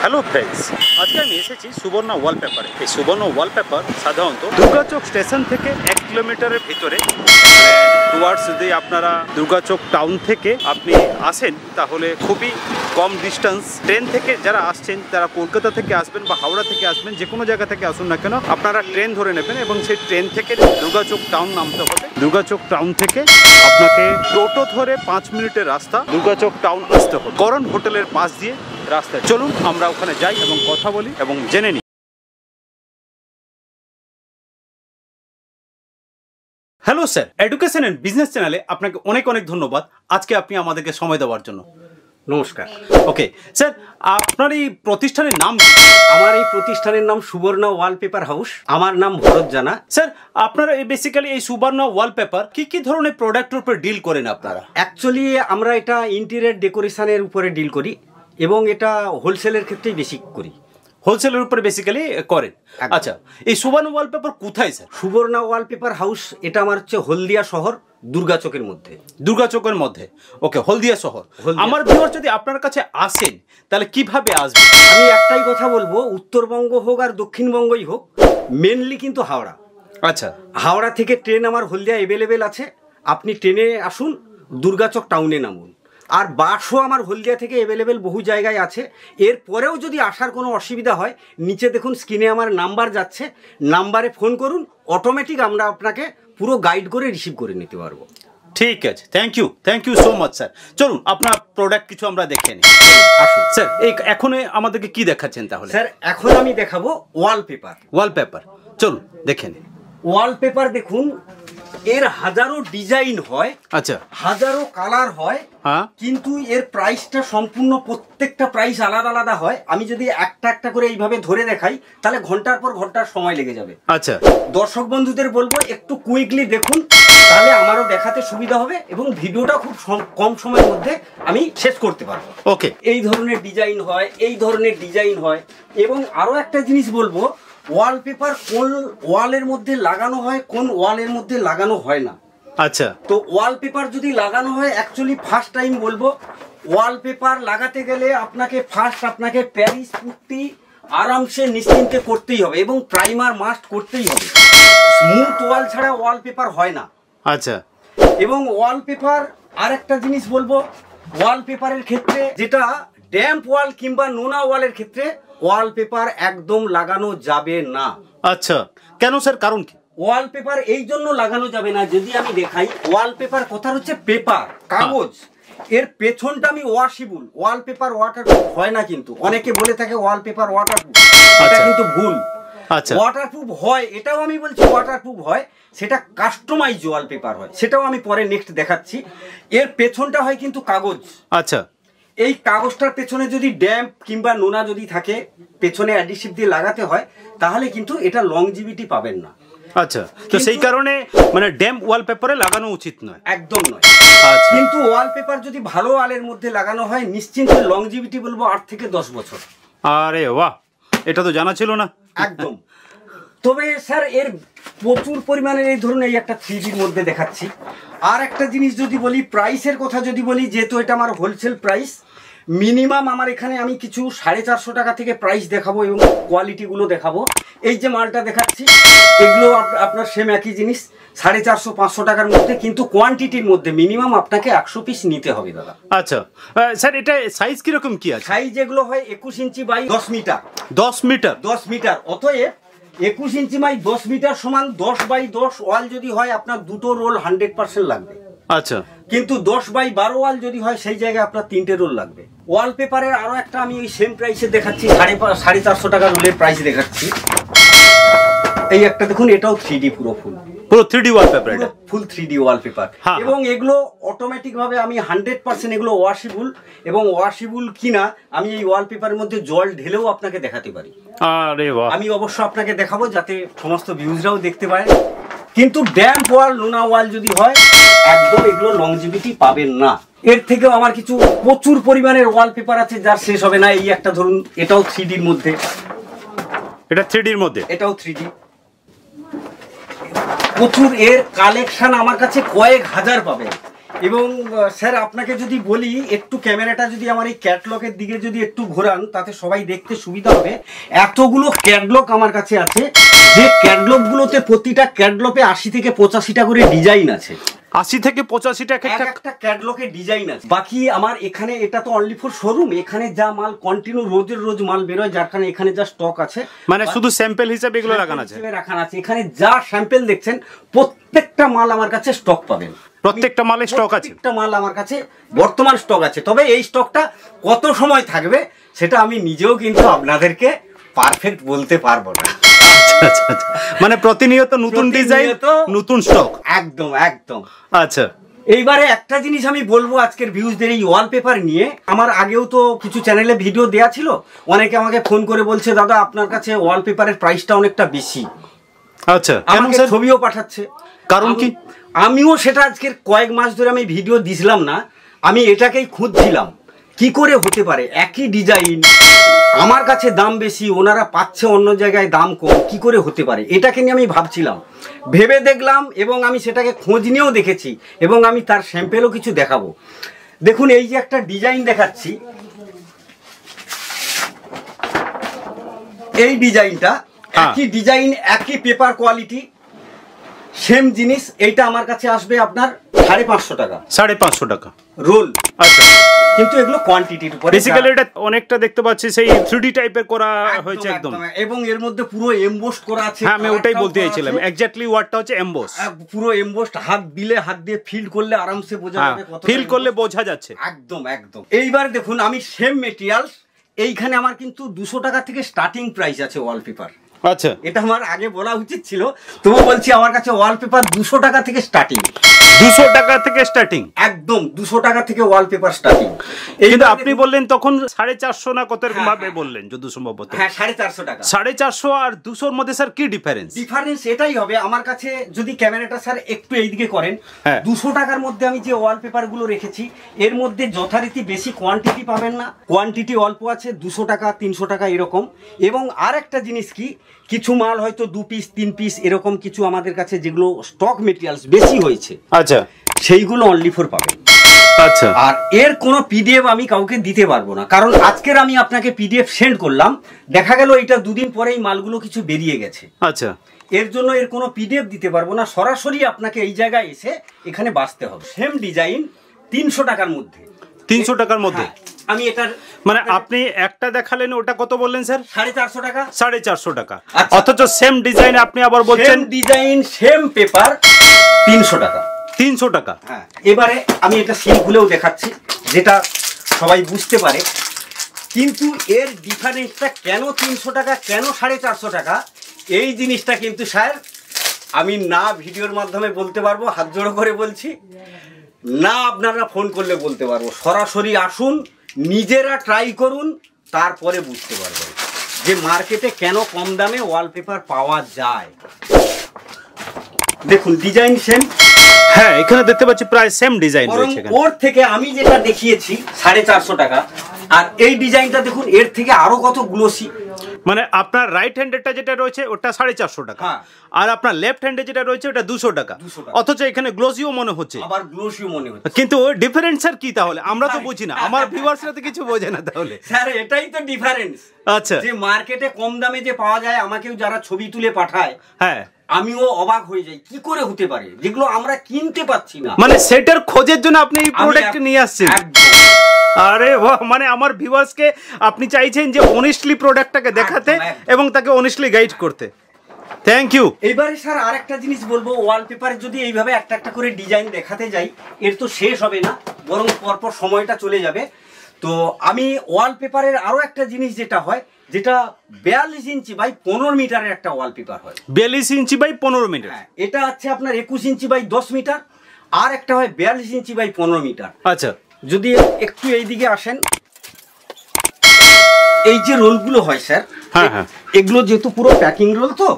Hello friends, আজকে আমি এসেছি সুবর্ণা ওয়ালপেপারে। এই সুবর্ণা ওয়ালপেপার সাধারণত দুর্গাচক স্টেশন থেকে 1 কিলোমিটারের ভিতরে, টুয়ার্ডস যদি আপনারা দুর্গাচক টাউন থেকে আপনি আসেন তাহলে খুবই কম ডিস্টেন্স। ট্রেন থেকে যারা আসছেন, তারা কলকাতা থেকে আসবেন বা হাওড়া থেকে আসবেন, যে কোনো জায়গা থেকে আসুন না কেন, আপনারা ট্রেন ধরে নেবেন এবং সেই ট্রেন থেকে দুর্গাচক টাউন নামতে হবে। দুর্গাচক টাউন থেকে আপনাকে টোটো ধরে 5 মিনিটের রাস্তা দুর্গাচক টাউন আসতে হবে, করণ হোটেলের পাশ দিয়ে রাস্তায়। চলুন আমরা ওখানে যাই এবং কথা বলি এবং জেনে নিই। Hello sir, education and business চ্যানেলে আপনাকে অনেক অনেক ধন্যবাদ। আজকে আপনি আমাদেরকে সময় দেওয়ার জন্য। নমস্কার। ওকে স্যার, আপনার এই প্রতিষ্ঠানের নাম? আমার এই প্রতিষ্ঠানের নাম সুবর্ণা ওয়ালপেপার হাউস। আমার নাম ভরত জানা। স্যার, আপনারা বেসিক্যালি এই সুবর্ণা ওয়ালপেপার কি ধরনের প্রোডাক্টের উপর ডিল করেন আপনারা? অ্যাকচুয়ালি আমরা এটা ইন্টেরিয়র ডেকোরেশনের উপরে ডিল করি এবং এটা হোলসেলের ক্ষেত্রেই বেশি করি। হোলসেলের উপরে বেসিক্যালি করেন। আচ্ছা, এই সুবর্ণা ওয়ালপেপার কোথায় স্যার? সুবর্ণা ওয়ালপেপার হাউস এটা আমার হচ্ছে হলদিয়া শহর, দুর্গাচকের মধ্যে। দুর্গাচকের মধ্যে? ওকে, হলদিয়া শহর। আমার ভিউয়ার যদি আপনার কাছে আসেন তাহলে কিভাবে আসবে? আমি একটাই কথা বলবো, উত্তরবঙ্গ হোক আর দক্ষিণবঙ্গই হোক, মেনলি কিন্তু হাওড়া। আচ্ছা, হাওড়া থেকে ট্রেন আমার হলদিয়া অ্যাভেলেবেল আছে। আপনি ট্রেনে আসুন, দুর্গাচক টাউনে নামুন। আর বাসও আমার হলদিয়া থেকে অ্যাভেলেবেল বহু জায়গায় আছে। এরপরেও যদি আসার কোনো অসুবিধা হয়, নিচে দেখুন স্ক্রিনে আমার নাম্বার যাচ্ছে, নাম্বারে ফোন করুন, অটোমেটিক আমরা আপনাকে পুরো গাইড করে রিসিভ করে নিতে পারবো। ঠিক আছে, thank you so much sir. চলুন আপনার প্রোডাক্ট কিছু আমরা দেখে নিই। আসুন স্যার, এই এখন আমাদেরকে কি দেখাচ্ছেন তাহলে? স্যার, এখন আমি দেখাবো ওয়ালপেপার। চলুন দেখে নিন। ওয়ালপেপার দেখুন, এর হাজারো ডিজাইন হয়, আচ্ছা, হাজারো কালার হয়, কিন্তু এর প্রাইসটা সম্পূর্ণ প্রত্যেকটা প্রাইস আলাদা আলাদা হয়। আমি যদি একটা একটা করে এইভাবে ধরে দেখাই তাহলে ঘন্টার পর ঘন্টার সময় লেগে যাবে। আচ্ছা, দর্শক বন্ধুদের বলবো একটু কুইকলি দেখুন, তাহলে আমারও দেখাতে সুবিধা হবে এবং ভিডিওটা খুব কম সময়ের মধ্যে আমি শেষ করতে পারবো। ওকে, এই ধরনের ডিজাইন হয়, এই ধরনের ডিজাইন হয়। এবং আরো একটা জিনিস বলবো, ওয়ালপেপার কোন ওয়ালের মধ্যে লাগানো হয়, কোন ওয়ালের মধ্যে লাগানো হয় না। আচ্ছা, তো ওয়ালপেপার যদি লাগানো হয়, অ্যাকচুয়ালি ফার্স্ট টাইম বলবো, ওয়ালপেপার লাগাতে গেলে আপনাকে প্যারিস পুট্টি আরামসে নিশ্চিন্তে করতেই হবে এবং প্রাইমার মাস্ট করতেই হবে। স্মুথ ওয়াল ছাড়া ওয়ালপেপার হয় না। আচ্ছা, এবং ওয়ালপেপার আর একটা জিনিস বলবো, ওয়ালপেপারের ক্ষেত্রে যেটা ড্যাম্প ওয়াল কিংবা নোনা ওয়ালের ক্ষেত্রে ওয়ালপেপার একদম লাগানো যাবে না। আচ্ছা, কেন স্যার, কারণ কি? ওয়ালপেপার এই জন্য লাগানো যাবে না, যদি আমি দেখাই, ওয়ালপেপার কথার হচ্ছে পেপার, কাগজ। এর পেছনটা আমি ওয়াশেবল। ওয়ালপেপার ওয়াটারপ্রুফ হয় না, কিন্তু অনেকে বলে থাকে ওয়ালপেপার ওয়াটারপ্রুফ, এটা কিন্তু ভুল। আচ্ছা, ওয়াটারপ্রুফ হয়, এটাও আমি বলছি ওয়াটারপ্রুফ হয়, সেটা কাস্টমাইজ ওয়ালপেপার হয়, সেটাও আমি পরে নেক্সট দেখাচ্ছি। এর পেছনটা হয় কিন্তু কাগজ। আচ্ছা, এই কাগজটার পেছনে যদি ড্যাম্প কিংবা নোনা যদি থাকে, পেছনে অ্যাডিসিভ দিয়ে লাগাতে হয়, তাহলে কিন্তু এটা লংজিভিটি পাবেন না। আচ্ছা, তো সেই কারণে মানে ড্যাম্প ওয়ালপেপারে লাগানো উচিত নয়? একদম নয়। আচ্ছা, কিন্তু ওয়ালপেপার যদি ভালো ওয়ালের মধ্যে লাগানো হয়, নিশ্চিন্তে লংজিভিটি বলবো 8 থেকে 10 বছর। আরে বাহ, এটা তো জানা ছিল না। একদম। তবে স্যার, এর প্রচুর পরিমাণের এই ধরুন এই একটা 3Dর মধ্যে দেখাচ্ছি। আর একটা জিনিস যদি বলি, প্রাইসের কথা যদি বলি, যেহেতু এটা আমার হোলসেল প্রাইস, মিনিমাম আমার এখানে আমি কিছু 450 টাকা থেকে প্রাইস দেখাবো এবং কোয়ালিটিগুলো দেখাবো। এই যে মালটা দেখাচ্ছি, এগুলো আপনার সেম একই জিনিস, 450-500 টাকার মধ্যে, কিন্তু কোয়ান্টিটির মধ্যে মিনিমাম আপনাকে 100 পিস নিতে হবে দাদা। আচ্ছা স্যার, এটা সাইজ কিরকম কি আছে? সাইজ এগুলো হয় 21 inch by 10 metre. 10 metre? 10 metre. অতএব 21 ইঞ্চি বাই 10 মিটার সমান 10 বাই 10 ওয়াল যদি হয়, আপনার দুটো রোল 100% লাগবে। আচ্ছা, কিন্তু 10 বাই 12 ওয়াল যদি হয়, সেই জায়গায় আপনার 3টে রোল লাগবে। ওয়ালপেপারের আরো একটা আমি ওই সেম প্রাইসে দেখাচ্ছি, 450 টাকা রোলের প্রাইস দেখাচ্ছি। এই একটা দেখুন, এটাও 3D, পুরো 3D ওয়ালপেপার, এটা ফুল 3D ওয়ালপেপার। এবং এগুলো অটোমেটিক ভাবে আমি 100% এগুলো ওয়াশেবল, এবং ওয়াশেবল কিনা আমি এই ওয়ালপেপারের মধ্যে জল ঢেলেও আপনাকে দেখাতে পারি। আরে বাহ, আমি অবশ্য আপনাকে দেখাবো যাতে সমস্ত ভিউজরাও দেখতে পায়। কিন্তু ড্যাম্প ওয়াল, নোনা ওয়াল যদি হয়, একদম এগুলো লংজিভিটি পাবেন না। এর থেকেও আমার কিছু প্রচুর পরিমাণের ওয়ালপেপার আছে, যার শেষ হবে না। এই একটা ধরুন, এটাও 3Dর মধ্যে। এটা 3Dর মধ্যে? এটাও 3D। প্রচুর এর কালেকশন আমার কাছে কয়েক হাজার পাবেন। এবং স্যার আপনাকে যদি বলি একটু ক্যামেরাটা যদি আমার এই ক্যাটলগের দিকে যদি একটু ঘোরান, তাতে সবাই দেখতে সুবিধা হবে। এতগুলো ক্যাটলগ আমার কাছে আছে, যে ক্যাটলগগুলোতে প্রতিটা ক্যাটলগে 80 থেকে 85টা করে ডিজাইন আছে। 80 থেকে 85টা একটা ক্যাটলগে ডিজাইন আছে। বাকি আমার এখানে এটা তো অনলি ফর শোরুম, এখানে যা মাল কন্টিনিউ রোজের রোজ মাল বেরোয়, যার কারণে এখানে যা স্টক আছে মানে শুধু স্যাম্পল হিসেবে এগুলো রাখানো আছে। এখানে যা স্যাম্পল দেখছেন প্রত্যেকটা মাল আমার কাছে স্টক পাবেন। প্রত্যেকটা মালে স্টক আছে, প্রত্যেকটা মাল আমার কাছে বর্তমান স্টক আছে। তবে এই স্টকটা কত সময় থাকবে সেটা আমি নিজেও কিন্তু আপনাদেরকে পারফেক্ট বলতে পারবো না। আচ্ছা আচ্ছা, মানে প্রতিনিয়ত নতুন ডিজাইন, নতুন স্টক। একদম একদম। আচ্ছা, এইবারে একটা জিনিস আমি বলবো আজকের ভিউজদের এই ওয়ালপেপার নিয়ে। আমার আগেও তো কিছু চ্যানেলে ভিডিও দেয়া ছিল, অনেকে আমাকে ফোন করে বলছে দাদা আপনার কাছে ওয়ালপেপারের প্রাইসটা অনেকটা বেশি। আচ্ছা, আমাকে ছবিও পাঠাচ্ছে। কারণ কি? আমিও সেটা আজকের কয়েক মাস ধরে আমি ভিডিও দিছিলাম না, আমি এটাকেই খুঁজছিলাম কি করে হতে পারে একই ডিজাইন আমার কাছে দাম বেশি, ওনারা পাচ্ছে অন্য জায়গায় দাম কম, কি করে হতে পারে, এটাকে নিয়ে আমি ভাবছিলাম। ভেবে দেখলাম এবং আমি সেটাকে খোঁজ নিয়েও দেখেছি এবং আমি তার স্যাম্পেলও কিছু দেখাবো। দেখুন এই যে একটা ডিজাইন দেখাচ্ছি, এই ডিজাইনটা একই ডিজাইন, একই পেপার কোয়ালিটি, সেম জিনিস। এইটা আমার কাছে আসবে আপনার 550 টাকা। 550 টাকা রোল। আচ্ছা, কিন্তু এগুলো কোয়ান্টিটির উপরে। বেসিক্যালি এটা অনেকটা দেখতে পাচ্ছি সেই 3D টাইপের করা হয়েছে একদম, এবং এর মধ্যে পুরো এমবোসড করা আছে। হ্যাঁ, আমি ওটাই বলতে চাইছিলাম, এক্স্যাক্টলি ওয়ার্ডটা হচ্ছে এমবোস। পুরো এমবোসড, হাত দিলে হাত দিয়ে ফিল করলে আরামসে বোঝা যাবে, কত ফিল করলে বোঝা যাচ্ছে। একদম একদম। এইবার দেখুন আমি সেম মেটেরিয়ালস, এইখানে আমার কিন্তু 200 টাকা থেকে স্টার্টিং প্রাইস আছে ওয়ালপেপার। আচ্ছা, এটা আমার আগে বলা উচিত ছিল, তবু বলছি আমার কাছে ওয়ালপেপার 200 টাকা থেকে স্টার্টিং। 200 টাকা থেকে স্টার্টিং, একদম 200 টাকা থেকে ওয়ালপেপার স্টার্টিং। কিন্তু আপনি বললেন তখন 450 না কত এরকম ভাবে বললেন যদি সম্ভবত। হ্যাঁ, 450 টাকা। 450 আর 200 এর মধ্যে স্যার কি ডিফারেন্স? ডিফারেন্স এটাই হবে আমার কাছে, যদি ক্যামেরাটা স্যার একটু এইদিকে করেন, 200 টাকার মধ্যে আমি যে ওয়ালপেপার গুলো রেখেছি এর মধ্যে যথারীতি বেশি কোয়ান্টিটি পাবেন না, কোয়ান্টিটি অল্প আছে, 200 টাকা 300 টাকা এরকম। এবং আর একটা জিনিস কি, কিছু মাল হয়তো 2 পিস 3 পিস এরকম কিছু আমাদের কাছে যেগুলো স্টক মেটেরিয়ালস বেশি হয়েছে, আচ্ছা, সেইগুলো অনলি ফর পাবেন। আচ্ছা, আর এর কোনো পিডিএফ আমি কাউকে দিতে পারবো না, কারণ আজকের আমি আপনাকে পিডিএফ সেন্ড করলাম, দেখা গেল এটা 2 দিন পরেই মালগুলো কিছু বেরিয়ে গেছে। আচ্ছা, এর জন্য এর কোনো পিডিএফ দিতে পারবো না, সরাসরি আপনাকে এই জায়গায় এসে এখানে বাঁচতে হবে। সেম ডিজাইন 300 টাকার মধ্যে। 300 টাকার মধ্যে আমি এটার মানে আপনি একটা দেখালেন, ওটা কত বললেন স্যার? 450 টাকা। 450 টাকা। আচ্ছা। অথচ সেম ডিজাইন আপনি আবার বলছেন সেম ডিজাইন সেম পেপার 300 টাকা। 300 টাকা। হ্যাঁ, এবারে আমি এটা সিল খুলেও দেখাচ্ছি যেটা সবাই বুঝতে পারে। কিন্তু এর ডিফারেন্সটা কেন 300 টাকা, কেন 450 টাকা, এই জিনিসটা কিন্তু স্যার আমি না ভিডিওর মাধ্যমে বলতে পারবো, হাত জোড়ো করে বলছি, না আপনারা ফোন করলে বলতে পারবো। সরাসরি আসুন, নিজেরা ট্রাই করুন, তারপরে বুঝতে পারবেন যে মার্কেটে কেন কম দামে ওয়ালপেপার পাওয়া যায়। দেখুন ডিজাইন সেম। হ্যাঁ, এখানে দেখতে পাচ্ছি প্রায় সেম ডিজাইন রয়েছে এখানে। ওর থেকে আমি যেটা দেখিয়েছি 450 টাকা, আর এই ডিজাইনটা দেখুন এর থেকে আরো কত গ্লোসি। মানে আপনার রাইট হ্যান্ডেরটা যেটা রয়েছে ওটা 450 টাকা, আর আপনার লেফট হ্যান্ডে যেটা রয়েছে ওটা 200 টাকা। অথচ এখানে গ্লোসিও মনে হচ্ছে, আবার গ্লোসিও মনে হচ্ছে। কিন্তু ডিফারেন্স আর কি তাহলে? আমরা তো বুঝি না, আমার ভিউয়ার্সরা তো কিছু বোঝে না তাহলে। স্যার এটাই তো ডিফারেন্স। আচ্ছা, যে মার্কেটে কম দামে যে পাওয়া যায়, আমাকেও যারা ছবি তুলে পাঠায়, হ্যাঁ, আমিও অবাক হয়ে যাই কি করে হতে পারে, যেগুলো আমরা কিনতে পাচ্ছি না। মানে সেটার খোঁজের জন্য আপনি এই প্রোডাক্ট নিয়ে আসছেন। আরে বাহ, মানে আমার ভিউয়ার্সকে আপনি চাইছেন যে অনেস্টলি প্রোডাক্টটাকে দেখাতে এবং তাকে অনেস্টলি গাইড করতে। Thank you. এইবারে স্যার আরেকটা জিনিস বলবো, ওয়ালপেপারে যদি এইভাবে একটা একটা করে ডিজাইন দেখাতে যাই এর তো শেষ হবে না, বরং পরপর সময়টা চলে যাবে। তো আমি ওয়ালপেপারের আরো একটা জিনিস যেটা হয়, যেটা 42 ইঞ্চি বাই 15 মিটারের একটা ওয়ালপেপার হয়। 42 ইঞ্চি বাই 15 মিটার। হ্যাঁ, এটা আছে আপনার 21 ইঞ্চি বাই 10 মিটার, আর একটা হয় 42 ইঞ্চি বাই 15 মিটার। আচ্ছা, যদি একটু এইদিকে আসেন, এই যে রোলগুলো হয় স্যার, হ্যাঁ হ্যাঁ, এগুলো যেহেতু পুরো প্যাকিং রোল তো,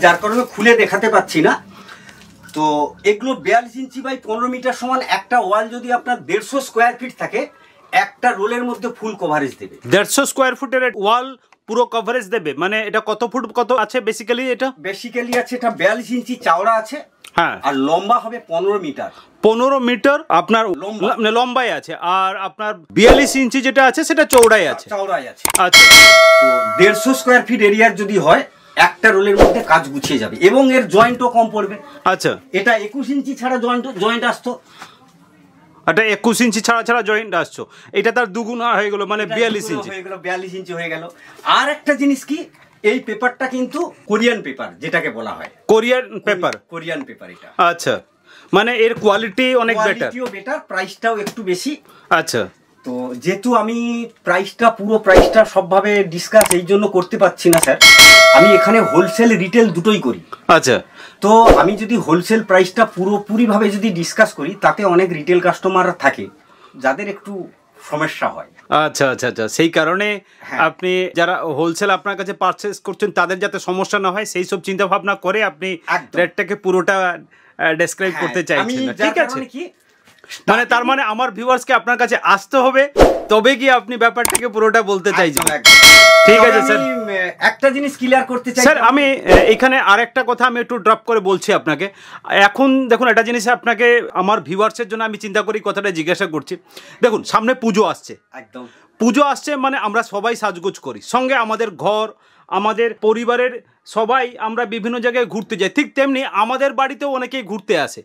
যার কারণে খুলে দেখাতে পাচ্ছি না। তো এগুলো 42 ইঞ্চি বাই 15 মিটার সমান একটা ওয়াল যদি আপনার 150 স্কোয়ার ফিট থাকে, একটা রোলের মধ্যে ফুল কভারেজ দেবে। 150 স্কোয়ার ফুটের ওয়াল পুরো কভারেজ দেবে। মানে এটা কত ফুট কত আছে বেসিক্যালি? এটা বেসিক্যালি আছে, এটা 42 ইঞ্চি চওড়া আছে, হ্যাঁ। আর লম্বা হবে 15 মিটার। 15 মিটার আপনার লম্বা। লম্বাই আছে, আর আপনার 42 ইঞ্চি যেটা আছে সেটা চৌড়াই আছে। চওড়াই আছে। আচ্ছা, তো 150 স্কোয়ার ফিট এরিয়ার যদি হয়, একটা রোলের মধ্যে কাজ গুছিয়ে যাবে এবং এর জয়েন্টও কম পড়বে। আচ্ছা, এটা 21 ইঞ্চি ছাড়া জয়েন্ট আসতো, এটা 21 ইঞ্চি ছাড়া জয়েন্ট আসছো, এটা তার দুগুণ হয়ে গেল, মানে 42 ইঞ্চি হয়ে গেল, 42 ইঞ্চি হয়ে গেল। আর একটা জিনিস কি, এই পেপারটা কিন্তু কোরিয়ান পেপার যেটাকে বলা হয়, কোরিয়ান পেপার। কোরিয়ান পেপার এটা। আচ্ছা, মানে এর কোয়ালিটি অনেক বেটার। কোয়ালিটিও বেটার, প্রাইসটাও একটু বেশি। আচ্ছা, তো যেহেতু আমি পুরো প্রাইসটা সবভাবে ডিসকাস এই জন্য করতে পারছি না স্যার, আমি এখানে হোলসেল রিটেল দুটোই করি। আচ্ছা, তো আমি যদি হোলসেল প্রাইসটা পুরোপুরিভাবে যদি ডিসকাস করি, তাতে অনেক রিটেল কাস্টমার থাকে যাদের একটু সমস্যা হয়। আচ্ছা আচ্ছা আচ্ছা, সেই কারণে হ্যাঁ। আপনি যারা হোলসেল আপনার কাছে পারচেস করছেন তাদের যাতে সমস্যা না হয় সেই সব চিন্তা ভাবনা করে আপনি একদম। রেটটাকে পুরোটা ডেসক্রাইব করতে আমি চাইছেন না, ঠিক যার আছে? কারণে কি, মানে তার মানে আমার ভিউয়ার্সকে আপনার কাছে আসতে হবে, তবে কি আপনি ব্যাপারটাকে পুরোটা বলতে চাইছেন। একদম, একদম। ঠিক তবে আছে স্যার। আমি একটা জিনিস ক্লিয়ার করতে চাই স্যার, আমি এখানে আরেকটা কথা আমি একটু ড্রপ করে বলছি আপনাকে। এখন দেখুন, একটা জিনিস আপনাকে আমার ভিউয়ার্সের জন্য আমি চিন্তা করি কথাটা জিজ্ঞাসা করছি। দেখুন, সামনে পুজো আসছে, একদম পুজো আসছে মানে আমরা সবাই সাজগোজ করি, সঙ্গে আমাদের ঘর, আমাদের পরিবারের সবাই আমরা বিভিন্ন জায়গায় ঘুরতে যাই, ঠিক তেমনি আমাদের বাড়িতেও অনেকেই ঘুরতে আসে।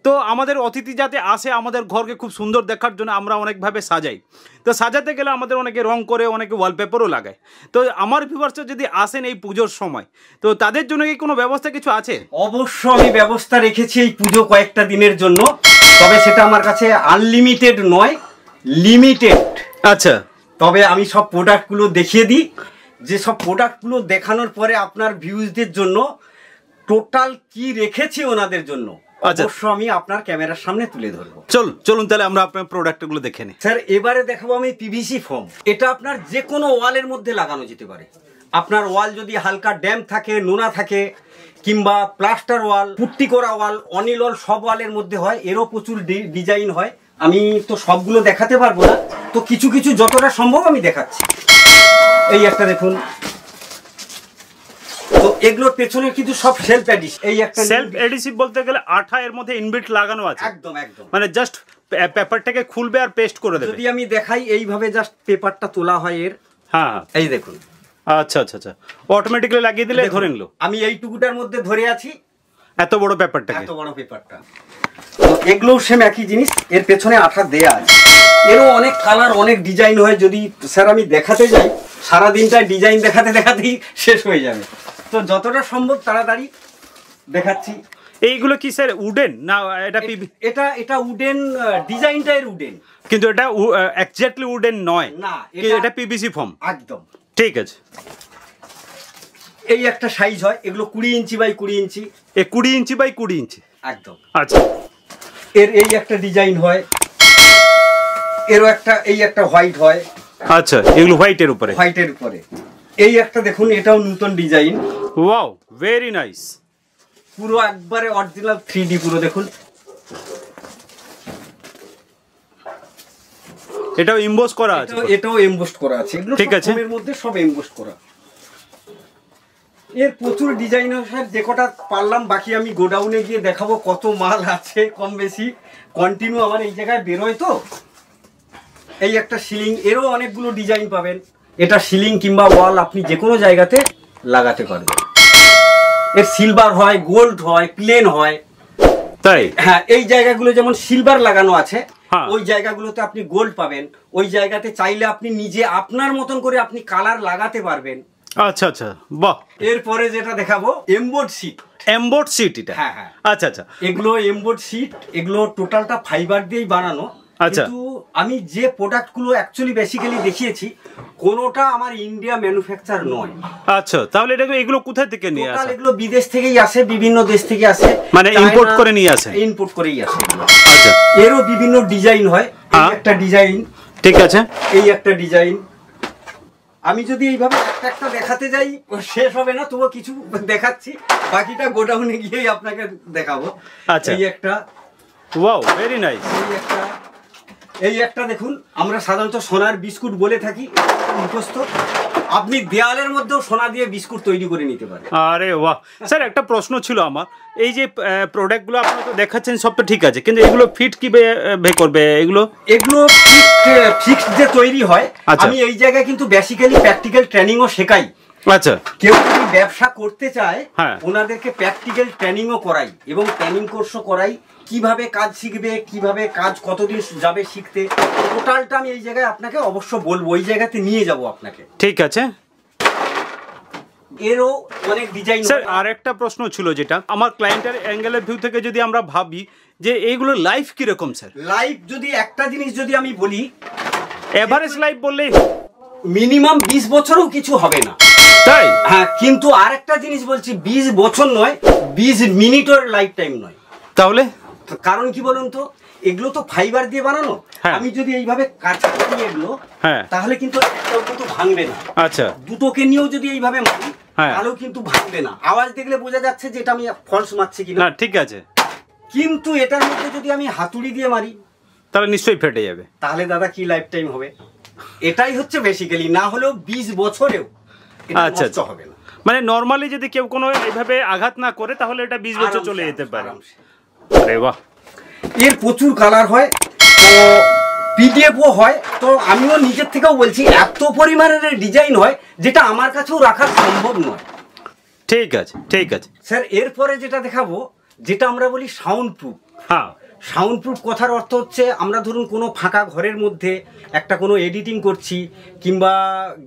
তো আমাদের অতিথি যাতে আসে আমাদের ঘরকে খুব সুন্দর দেখার জন্য আমরা অনেকভাবে সাজাই। তো সাজাতে গেলে আমাদের অনেকে রং করে, অনেকে ওয়ালপেপারও লাগায়। তো আমার ভিউয়ার্সরা যদি আসেন এই পুজোর সময়, তো তাদের জন্য কি কোনো ব্যবস্থা কিছু আছে? অবশ্য আমি ব্যবস্থা রেখেছি এই পুজো কয়েকটা দিনের জন্য, তবে সেটা আমার কাছে আনলিমিটেড নয়, লিমিটেড। আচ্ছা, তবে আমি সব প্রোডাক্টগুলো দেখিয়ে দিই, যে সব প্রোডাক্টগুলো দেখানোর পরে আপনার ভিউজদের জন্য টোটাল কি রেখেছি ওনাদের জন্য আচ্ছা। অবশ্য আমি আপনার ক্যামেরার সামনে তুলে ধরবো। চলুন তাহলে আমরা আপনার প্রোডাক্টগুলো দেখে নিই। স্যার, এবারে দেখাবো আমি পিভিসি ফোম। এটা আপনার যে কোনো ওয়ালের মধ্যে লাগানো যেতে পারে। আপনার ওয়াল যদি হালকা ড্যাম্প থাকে, নোনা থাকে, কিংবা প্লাস্টার ওয়াল, পুট্টি করা ওয়াল, অনিল ওয়াল, সব ওয়ালের মধ্যে হয়। এরও প্রচুর ডিজাইন হয়, আমি তো সবগুলো দেখাতে পারবো না, তো কিছু কিছু যতটা সম্ভব আমি দেখাচ্ছি। এই একটা দেখুন, তো এগুলোর পেছনে কিন্তু সব সেলফ এডিশন। এই একটা সেলফ এডিসিভ বলতে গেলে আঠা এর মধ্যে ইনবিল্ট লাগানো আছে, একদম একদম, মানে জাস্ট পেপারটাকে খুলবে আর পেস্ট করে দেবে। যদি আমি দেখাই, এইভাবে জাস্ট পেপারটা তোলা হয় এর। হ্যাঁ, এই দেখুন। আচ্ছা আচ্ছা আচ্ছা, অটোমেটিক্যালি লাগিয়ে দিলে ধরে নিল। আমি এইটুকুটার মধ্যে ধরে আছি, এত বড় পেপারটাকে, এত বড় পেপারটা। তো এগুলোও সেম একই জিনিস, এর পেছনে আঠা দেয়া আছে। এরও অনেক কালার, অনেক ডিজাইন হয়। যদি স্যার আমি দেখাতে যাই, সারাদিনটা ডিজাইন দেখাতে দেখাতেই শেষ হয়ে যাবে। তো যতটা সম্ভব তাড়াতাড়ি দেখাচ্ছি। এইগুলো কি স্যার উডেন না এটা এটা উডেন, ডিজাইনটা এর উডেন, কিন্তু এটা এক্স্যাক্টলি উডেন নয়, না এটা পিভিসি ফর্ম। একদম ঠিক আছে। এই একটা সাইজ হয়, এগুলো 20 inch by 20 inch. 20 inch by 20 ইঞ্চি, একদম। আচ্ছা। এর এই একটা ডিজাইন হয়, এরও একটা, এই একটা হোয়াইট হয়। আচ্ছা, এগুলো হোয়াইটের উপরে, হোয়াইটের উপরে। এই একটা দেখুন, এটাও নতুন ডিজাইন। Wow, very nice. পুরো একবারে অরিজিনাল 3D পুরো দেখুন। এটাও এমবোস করা আছে, এটাও এমবোস করা আছে। এগুলো ঠিক আছে, এর মধ্যে সব এমবোস করা। এর প্রচুর ডিজাইন স্যার, যে কটা পারলাম, বাকি আমি গোডাউনে গিয়ে দেখাবো কত মাল আছে। কম বেশি কন্টিনিউ আমার এই জায়গায় বেরোয়। তো এই একটা সিলিং, এরও অনেকগুলো ডিজাইন পাবেন। এটা সিলিং কিংবা ওয়াল আপনি যে কোনো জায়গাতে লাগাতে পারবেন। এর সিলভার হয়, গোল্ড হয়, প্লেন হয়। তাই? হ্যাঁ, এই জায়গাগুলো যেমন সিলভার লাগানো আছে, হ্যাঁ, ওই জায়গাগুলোতে আপনি গোল্ড পাবেন। ওই জায়গাতে চাইলে আপনি নিজে আপনার মতন করে আপনি কালার লাগাতে পারবেন। আচ্ছা আচ্ছা, বাহ। এরপরে যেটা দেখাবো, এমবোর্ড শিট। এমবোর্ড শিট এটা? হ্যাঁ হ্যাঁ, আচ্ছা আচ্ছা। এগুলো এমবোর্ড শিট, এগুলো টোটালটা ফাইবার দিয়েই বানানো। আচ্ছা। কিন্তু আমি যে প্রোডাক্টগুলো অ্যাকচুয়ালি বেসিক্যালি দেখিয়েছি, কোনোটা আমার ইন্ডিয়া ম্যানুফ্যাকচার নয়। আচ্ছা, তাহলে এগুলো কোথায় থেকে নিয়ে আসে? এগুলো বিদেশ থেকেই আসে, বিভিন্ন দেশ থেকে আসে, মানে ইম্পোর্ট করে নিয়ে আসে? ইম্পোর্ট করেই আসে। আচ্ছা। এরও বিভিন্ন ডিজাইন হয়। এই একটা ডিজাইন, ঠিক আছে, এই একটা ডিজাইন। আমি যদি এইভাবে একটা একটা দেখাতে যাই শেষ হবে না, তবুও কিছু দেখাচ্ছি, বাকিটা গোডাউনে গিয়েই আপনাকে দেখাবো। আচ্ছা। এই একটা, ওয়াও, ভেরি নাইস। এই একটা দেখুন, আমরা সাধারণত সোনার বিস্কুট বলে থাকি, মুখস্থ। আপনি দেয়ালের মধ্যেও সোনা দিয়ে বিস্কুট তৈরি করে নিতে পারেন। আরে বাহ স্যার, একটা প্রশ্ন ছিল আমার, এই যে প্রোডাক্টগুলো আপনারা তো দেখাচ্ছেন সব তো ঠিক আছে, কিন্তু এগুলো ফিট কিভাবে করবে? এগুলো ফিক্সড যে তৈরি হয়, আমি এই জায়গায় কিন্তু বেসিক্যালি প্র্যাকটিক্যাল ট্রেনিংও শেখাই। আচ্ছা, কেউ যদি ব্যবসা করতে চায় ওনাদেরকে প্র্যাকটিক্যাল ট্রেনিংও করাই এবং ট্রেনিং কোর্সও করাই, কিভাবে কাজ শিখবে, কিভাবে কাজ কতদিন যাবে শিখতে, টোটালটা আমি এই জায়গায় আপনাকে অবশ্য বলবো, ওই জায়গাতে নিয়ে যাব আপনাকে। ঠিক আছে। এরও অনেক ডিজাইন। স্যার আরেকটা প্রশ্ন ছিল, যেটা আমার ক্লায়েন্টের অ্যাঙ্গেলের ভিউ থেকে যদি আমরা ভাবি যে এইগুলো লাইফ কিরকম স্যার? লাইফ যদি একটা জিনিস যদি আমি বলি, এভারেজ লাইফ বললেই মিনিমাম 20 বছরও কিছু হবে না, তাই? হ্যাঁ, কিন্তু আরেকটা জিনিস বলছি, 20 বছর নয়, 20 মিনিটের লাইফ টাইম নয়। তাহলে কারণ কি বলুন তো, এগুলো তো ফাইবার দিয়ে বানানো। আমি যদি এইভাবে কাঁচা করি এগুলো, তাহলে কিন্তু একটাও কিন্তু ভাঙবে না। আচ্ছা, দুটোকে নিয়েও যদি এইভাবে মারি তাহলেও কিন্তু ভাঙবে না। আওয়াজ দেখলে বোঝা যাচ্ছে যে এটা আমি ফলস মারছি কিনা। না, ঠিক আছে। কিন্তু এটার মধ্যে যদি আমি হাতুড়ি দিয়ে মারি তাহলে নিশ্চয়ই ফেটে যাবে। তাহলে দাদা কি লাইফ টাইম হবে? এটাই হচ্ছে বেসিক্যালি, না হলেও 20 বছরেও এটা নষ্ট হবে না। মানে নরমালি যদি কেউ কোনো এইভাবে আঘাত না করে তাহলে এটা 20 বছর চলে যেতে পারে। আরে বাহ। এর প্রচুর কালার হয়, তো পিডিএফও হয়। তো আমিও নিজের থেকেও বলছি, এত পরিমাণের ডিজাইন হয় যেটা আমার কাছেও রাখা সম্ভব নয়। ঠিক আছে, ঠিক আছে স্যার। এরপরে যেটা দেখাবো, যেটা আমরা বলি সাউন্ড প্রুফ। হ্যাঁ, সাউন্ড প্রুফ কথার অর্থ হচ্ছে, আমরা ধরুন কোনো ফাঁকা ঘরের মধ্যে একটা কোনো এডিটিং করছি কিংবা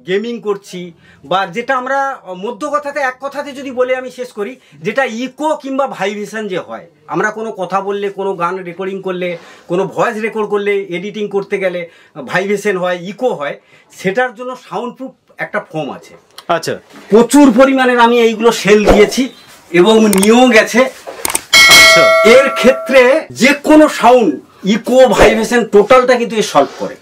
গেমিং করছি, বা যেটা আমরা মধ্য কথাতে এক কথাতে যদি বলে আমি শেষ করি, যেটা ইকো কিংবা ভাইব্রেশন যে হয়, আমরা কোনো কথা বললে, কোনো গান রেকর্ডিং করলে, কোনো ভয়েস রেকর্ড করলে, এডিটিং করতে গেলে ভাইব্রেশন হয়, ইকো হয়, সেটার জন্য সাউন্ড প্রুফ একটা ফোম আছে। আচ্ছা, প্রচুর পরিমাণের আমি এইগুলো সেল দিয়েছি এবং নিয়েও গেছে। এর ক্ষেত্রে যে কোনো সাউন্ড, ইকো, ভাইব্রেশন টোটালটা কিন্তু এ সলভ করে।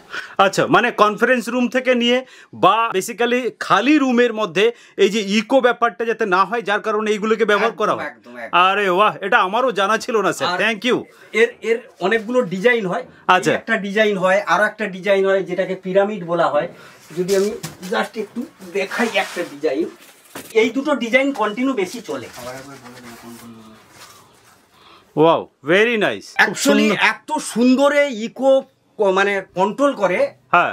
আচ্ছা, মানে কনফারেন্স রুম থেকে নিয়ে বা বেসিক্যালি খালি রুমের মধ্যে এই যে ইকো ব্যাপারটা যাতে না হয়, যার কারণে এইগুলোকে ব্যবহার করা হয়। আরে বাহ, এটা আমারও জানা ছিল না স্যার, থ্যাংক ইউ। এর অনেকগুলো ডিজাইন হয়। আচ্ছা, একটা ডিজাইন হয়, আরো একটা ডিজাইন হয় যেটাকে পিরামিড বলা হয়। যদি আমি জাস্ট একটু দেখাই একটা ডিজাইন, এই দুটো ডিজাইন কন্টিনিউ বেশি চলে। Wow, very nice. অ্যাকচুয়ালি এত সুন্দরে ইকো মানে কন্ট্রোল করে,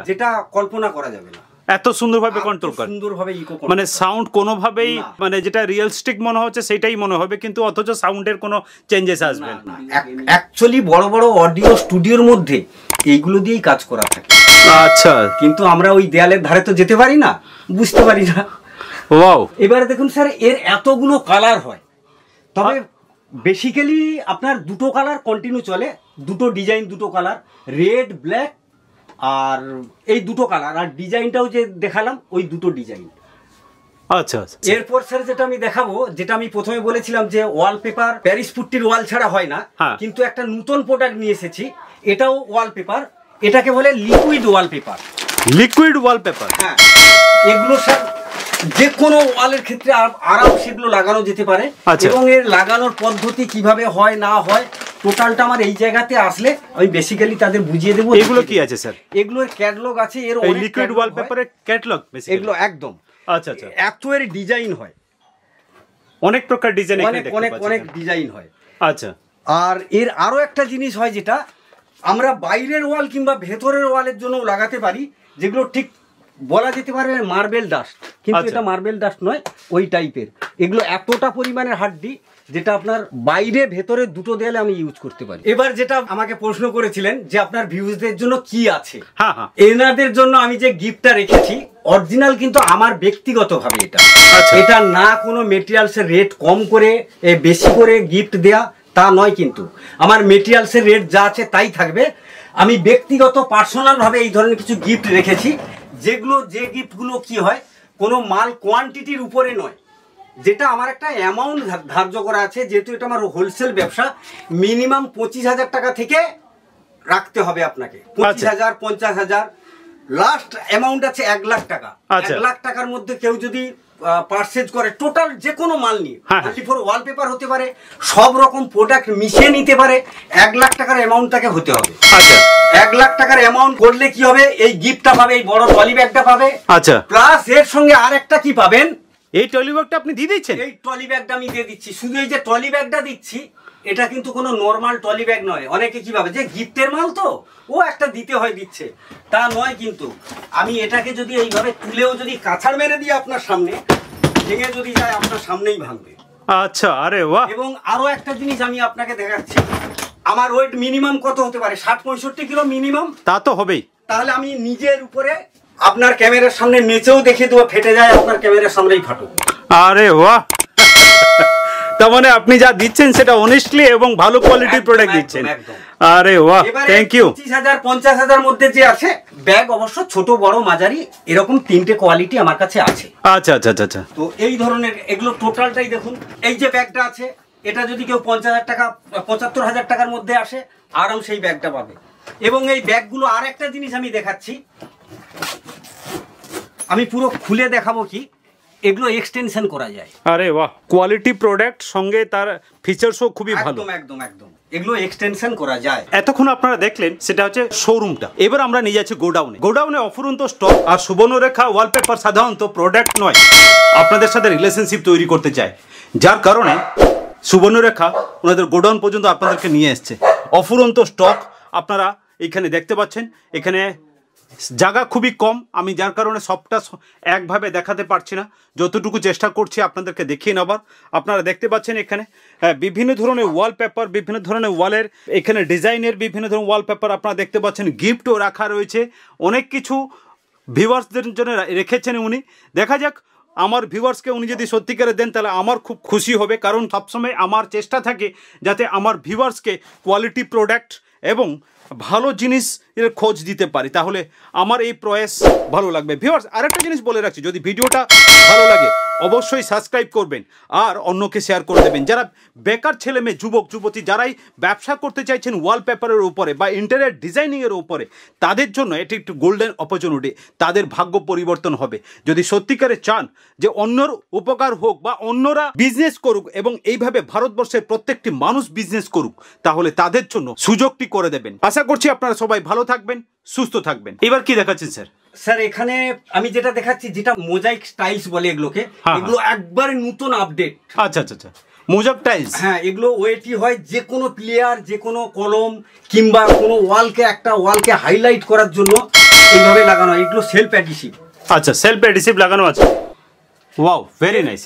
যেটা কল্পনা করা যাবে না। এত সুন্দরভাবে কন্ট্রোল করে, সুন্দরভাবে ইকো, মানে সাউন্ড কোনোভাবেই মানে যেটা রিয়েলিস্টিক মনে হচ্ছে সেটাই মনে হবে, কিন্তু অথচ সাউন্ডের কোনো চেঞ্জেস আসবে না। অ্যাকচুয়ালি বড় বড় অডিও স্টুডিওর মধ্যে এইগুলো দিয়েই কাজ করা থাকে। আচ্ছা, কিন্তু আমরা ওই দেয়ালের ধারে তো যেতে পারি না, বুঝতে পারি না। ওয়াও। এবারে দেখুন স্যার, এর এতগুলো কালার হয়, তবে বেসিক্যালি আপনার দুটো কালার কন্টিনিউ চলে, দুটো ডিজাইন, দুটো কালার, রেড, ব্ল্যাক, আর এই দুটো কালার, আর ডিজাইনটাও যে দেখালাম ওই দুটো ডিজাইন। আচ্ছা, এরপর স্যার যেটা আমি দেখাবো, যেটা আমি প্রথমে বলেছিলাম যে ওয়ালপেপার প্যারিস পুট্টির ওয়াল ছাড়া হয় না, কিন্তু একটা নতুন প্রোডাক্ট নিয়ে এসেছি, এটাও ওয়ালপেপার, এটাকে বলে লিকুইড ওয়ালপেপার। লিকুইড ওয়ালপেপার, হ্যাঁ। এগুলো স্যার যে কোনো ওয়ালের ক্ষেত্রে আরাম সেগুলো লাগানো যেতে পারে, এবং এর লাগানোর পদ্ধতি কিভাবে হয় না হয় টোটালটা আমার এই জায়গাতে আসলে আমি বেসিক্যালি তাদের বুঝিয়ে দেবো। এগুলো কি আছে স্যার? এগুলোর ক্যাটালগ আছে, এর লিকুইড ওয়ালপেপারের ক্যাটালগ এগুলো একদম। আচ্ছা আচ্ছা, এত এর ডিজাইন হয়, অনেক প্রকার ডিজাইন, অনেক ডিজাইন হয়। আচ্ছা, আর এর আরো একটা জিনিস হয় যেটা আমরা বাইরের ওয়াল কিংবা ভেতরের ওয়ালের জন্য লাগাতে পারি, যেগুলো ঠিক বলা যেতে পারে মার্বেল ডাস্ট, কিন্তু এটা মার্বেল ডাস্ট নয়, ওই টাইপের। এগুলো এতটা পরিমাণের হার্ডি যেটা আপনার বাইরে ভেতরে দুটো দেয়ালে আমি ইউজ করতে পারি। এবার যেটা আমাকে প্রশ্ন করেছিলেন যে আপনার ভিউজদের জন্য কি আছে, এনাদের জন্য আমি যে গিফটটা রেখেছি অরিজিনাল, কিন্তু আমার ব্যক্তিগতভাবে এটা না কোনো মেটেরিয়ালসের রেট কম করে বেশি করে গিফট দেয়া তা নয়, কিন্তু আমার মেটেরিয়ালসের রেট যা আছে তাই থাকবে। আমি ব্যক্তিগত পার্সোনাল ভাবে এই ধরনের কিছু গিফট রেখেছি, যে গিফটগুলো কি হয়, কোনো মাল কোয়ান্টিটির উপরে নয়, যেটা আমার একটা অ্যামাউন্ট ধার্য করা আছে, যেহেতু এটা আমার হোলসেল ব্যবসা, মিনিমাম 25,000 টাকা থেকে রাখতে হবে আপনাকে। 25,000, 50,000, লাস্ট অ্যামাউন্ট আছে 1 লাখ টাকা। 1 লাখ টাকার মধ্যে কেউ যদি পারচেজ করে টোটাল যে কোনো মাল নিয়ে, হ্যাঁ। অনলি ফর ওয়ালপেপার হতে পারে, সব রকম প্রোডাক্ট মিশিয়ে নিতে পারে, 1 লাখ টাকার অ্যামাউন্ট তাকে হতে হবে। আচ্ছা 1 লাখ টাকার অ্যামাউন্ট করলে কি হবে, এই গিফটটা পাবে, এই বড় ট্রলি ব্যাগটা পাবে। আচ্ছা প্লাস এর সঙ্গে আরেকটা কি পাবেন, এই ট্রলি ব্যাগটা আপনি দিয়ে দিচ্ছেন? এই ট্রলি ব্যাগটা আমি দিয়ে দিচ্ছি। শুধু এই যে ট্রলি ব্যাগটা দিচ্ছি, এটা কিন্তু কোনো নর্মাল ট্রলি ব্যাগ নয়। অনেকে কি ভাবে যে গিফটের মাল তো ও একটা দিতে হয় দিচ্ছে, তা নয়। কিন্তু আমি এটাকে যদি এইভাবে তুলেও যদি কাছাড় মেরে দিই আপনার সামনে, ভেঙে যদি যায় আপনার সামনেই ভাঙবে। আচ্ছা, আরে বাহ। এবং আরো একটা জিনিস আমি আপনাকে দেখাচ্ছি, আমার ওয়েট মিনিমাম কত হতে পারে, 60-65 কিলো মিনিমাম। তা তো হবেই। তাহলে আমি নিজের উপরে আপনার ক্যামেরার সামনে নেচেও দেখে দেবো, ফেটে যায় আপনার ক্যামেরার সামনেই ফাটুক। আরে বাহ। তার মানে আপনি যা দিচ্ছেন সেটা অনেস্টলি এবং ভালো কোয়ালিটির প্রোডাক্ট দিচ্ছেন। আরে বাহ, থ্যাংক ইউ। 25,000-50,000 মধ্যে যে আছে ব্যাগ, অবশ্য ছোট বড় মাঝারি এরকম 3টে কোয়ালিটি আমার কাছে আছে। আচ্ছা আচ্ছা আচ্ছা আচ্ছা। তো এই ধরনের এগুলো টোটালটাই দেখুন। এই যে ব্যাগটা আছে, এটা যদি কেউ 50,000 টাকা 75,000 টাকার মধ্যে আসে, আরাম সেই ব্যাগটা পাবে। এবং এই ব্যাগগুলো আর একটা জিনিস আমি দেখাচ্ছি, আমি পুরো খুলে দেখাবো কি, এগুলো এক্সটেনশন করা যায়। আরে বাহ, কোয়ালিটি প্রোডাক্ট, সঙ্গে তার ফিচারসও খুবই ভালো। একদম একদম একদম, এগুলো এক্সটেনশন করা যায়। এতক্ষণ আপনারা দেখলেন সেটা হচ্ছে শোরুমটা। এবার আমরা নিয়ে যাচ্ছি গোডাউনে। গোডাউনে অফুরন্ত স্টক। আর সুবর্ণরেখা ওয়ালপেপার সাধারণত প্রোডাক্ট নয়, আপনাদের সাথে রিলেশনশিপ তৈরি করতে চায়, যার কারণে সুবর্ণরেখা ওনাদের গোডাউন পর্যন্ত আপনাদেরকে নিয়ে এসছে। অফুরন্ত স্টক আপনারা এখানে দেখতে পাচ্ছেন। এখানে জায়গা খুবই কম, আমি যার কারণে সবটা একভাবে দেখাতে পারছি না, যতটুকু চেষ্টা করছি আপনাদেরকে দেখিয়ে নেবার। আপনারা দেখতে পাচ্ছেন এখানে বিভিন্ন ধরনের ওয়ালপেপার, বিভিন্ন ধরনের ওয়ালের এখানে ডিজাইনের বিভিন্ন ধরনের ওয়ালপেপার আপনারা দেখতে পাচ্ছেন। গিফটও রাখা রয়েছে, অনেক কিছু ভিউয়ার্সদের জন্য রেখেছেন উনি। দেখা যাক আমার ভিউয়ার্সকে উনি যদি সত্যিকারে দেন তাহলে আমার খুব খুশি হবে, কারণ সবসময় আমার চেষ্টা থাকে যাতে আমার ভিউয়ার্সকে কোয়ালিটি প্রোডাক্ট এবং ভালো জিনিস এর খোঁজ দিতে পারি, তাহলে আমার এই প্রয়াস ভালো লাগবে। ভিউয়ার্স, আরেকটা জিনিস বলে রাখছি, যদি ভিডিওটা ভালো লাগে অবশ্যই সাবস্ক্রাইব করবেন আর অন্যকে শেয়ার করে দেবেন। যারা বেকার ছেলে মেয়ে, যুবক যুবতী, যারাই ব্যবসা করতে চাইছেন ওয়ালপেপারের উপরে বা ইন্টেরিয়র ডিজাইনিংয়ের উপরে, তাদের জন্য এটি একটি গোল্ডেন অপরচুনিটি। তাদের ভাগ্য পরিবর্তন হবে যদি সত্যিকারে চান যে অন্যর উপকার হোক বা অন্যরা বিজনেস করুক এবং এইভাবে ভারতবর্ষের প্রত্যেকটি মানুষ বিজনেস করুক, তাহলে তাদের জন্য সুযোগটি করে দেবেন। আশা করছি আপনারা সবাই ভালো থাকবেন, সুস্থ থাকবেন। এবার কি দেখাচ্ছেন স্যার? স্যার এখানে আমি যেটা দেখাচ্ছি, যেটা মোজাইক স্টাইলস বলে এগুলোকে, এগুলো একবারে নতুন আপডেট। আচ্ছা আচ্ছা আচ্ছা, মোজাইক টাইলস। হ্যাঁ, এগুলো ওয়েটি হয় যে কোনো প্লেয়ার, যে কোনো কলম কিংবা কোনো ওয়ালকে, একটা ওয়ালকে হাইলাইট করার জন্য এইভাবে লাগানো হয়। এগুলো সেলফ অ্যাডিসিভ। আচ্ছা, সেলফ অ্যাডিসিভ লাগানো আছে। Wow, very nice.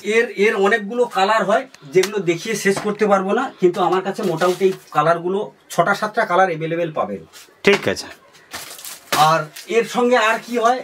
এর অনেকগুলো কালার হয় যেগুলো দেখিয়ে শেষ করতে পারবো না, কিন্তু আমার কাছে মোটামুটি এই কালারগুলো 6টা-7টা কালার অ্যাভেলেবেল পাবেন। ঠিক আছে। আর এর সঙ্গে আর কি হয়,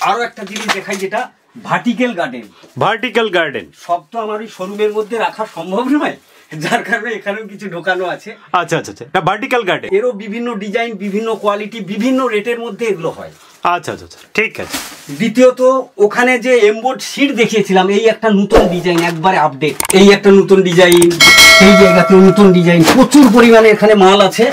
আরো একটা জিনিস দেখাই, যেটা ভার্টিক্যাল গার্ডেন। ভার্টিক্যাল গার্ডেন সব তো আমার ওই শোরুমের মধ্যে রাখা সম্ভব নয়, যার কারণে এখানেও কিছু ঢোকানো আছে। আচ্ছা আচ্ছা আচ্ছা, ভার্টিক্যাল গার্ডেন। এরও বিভিন্ন ডিজাইন, বিভিন্ন কোয়ালিটি, বিভিন্ন রেটের মধ্যে এগুলো হয়। আচ্ছা আচ্ছা আচ্ছা, ঠিক আছে। দ্বিতীয়ত, ওখানে যে এমবোর্ড শিট দেখিয়েছিলাম, এই একটা নতুন ডিজাইন, একবারে আপডেট। এই একটা নতুন ডিজাইন, এই জায়গাতেও নতুন ডিজাইন, প্রচুর পরিমাণে এখানে মাল আছে।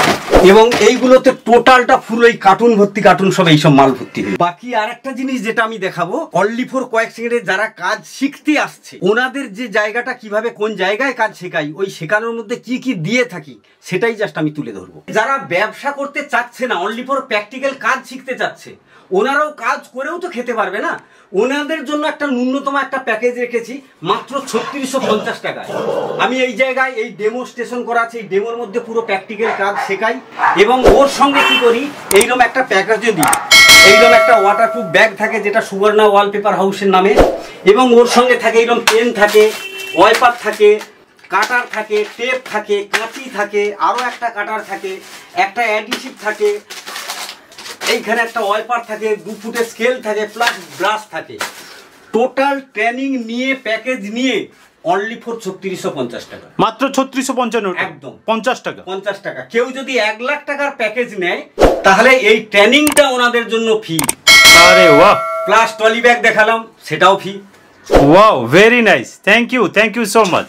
এবং এইগুলোতে টোটালটা ফুল ওই কার্টুন ভর্তি, কার্টুন সব এইসব মাল ভর্তি। বাকি আর একটা জিনিস যেটা আমি দেখাবো, অনলি ফর কয়েক সেকেন্ডে যারা কাজ শিখতে আসছে, ওনাদের যে জায়গাটা, কিভাবে কোন জায়গায় কাজ শেখাই, ওই শেখানোর মধ্যে কি কি দিয়ে থাকি, সেটাই জাস্ট আমি তুলে ধরবো। যারা ব্যবসা করতে চাচ্ছে না, অনলি ফর প্র্যাকটিক্যাল কাজ শিখতে চাচ্ছে, ওনারাও কাজ করেও তো খেতে পারবে না, ওনাদের জন্য একটা ন্যূনতম একটা প্যাকেজ রেখেছি মাত্র 3650 টাকায়। আমি এই জায়গায় এই ডেমো স্টেশন করা আছে, এই ডেমোর মধ্যে পুরো প্র্যাকটিক্যাল কাজ শেখাই এবং ওর সঙ্গে কি করি, এইরকম একটা প্যাকেজও দিই। এইরকম একটা ওয়াটারপ্রুফ ব্যাগ থাকে, যেটা সুবর্ণা ওয়ালপেপার হাউসের নামে, এবং ওর সঙ্গে থাকে এইরকম পেন থাকে, ওয়াইপার থাকে, কাটার থাকে, টেপ থাকে, কাঁচি থাকে, আরও একটা কাটার থাকে, একটা অ্যাডিসিভ থাকে, এইখানে একটা ওয়াইপার থাকে, 2 ফুটের স্কেল থাকে, প্লাস ব্রাশ থাকে। টোটাল ট্রেনিং নিয়ে, প্যাকেজ নিয়ে অনলি ফর 3650 টাকা। মাত্র 3655? একদম 50 টাকা। 50 টাকা। কেউ যদি 1 লাখ টাকার প্যাকেজ নেয়, তাহলে এই ট্রেনিংটা ওনাদের জন্য ফি। আরে বাহ। প্লাস ট্রলি ব্যাগ দেখালাম, সেটাও ফি। Wow, very nice. Thank you so much.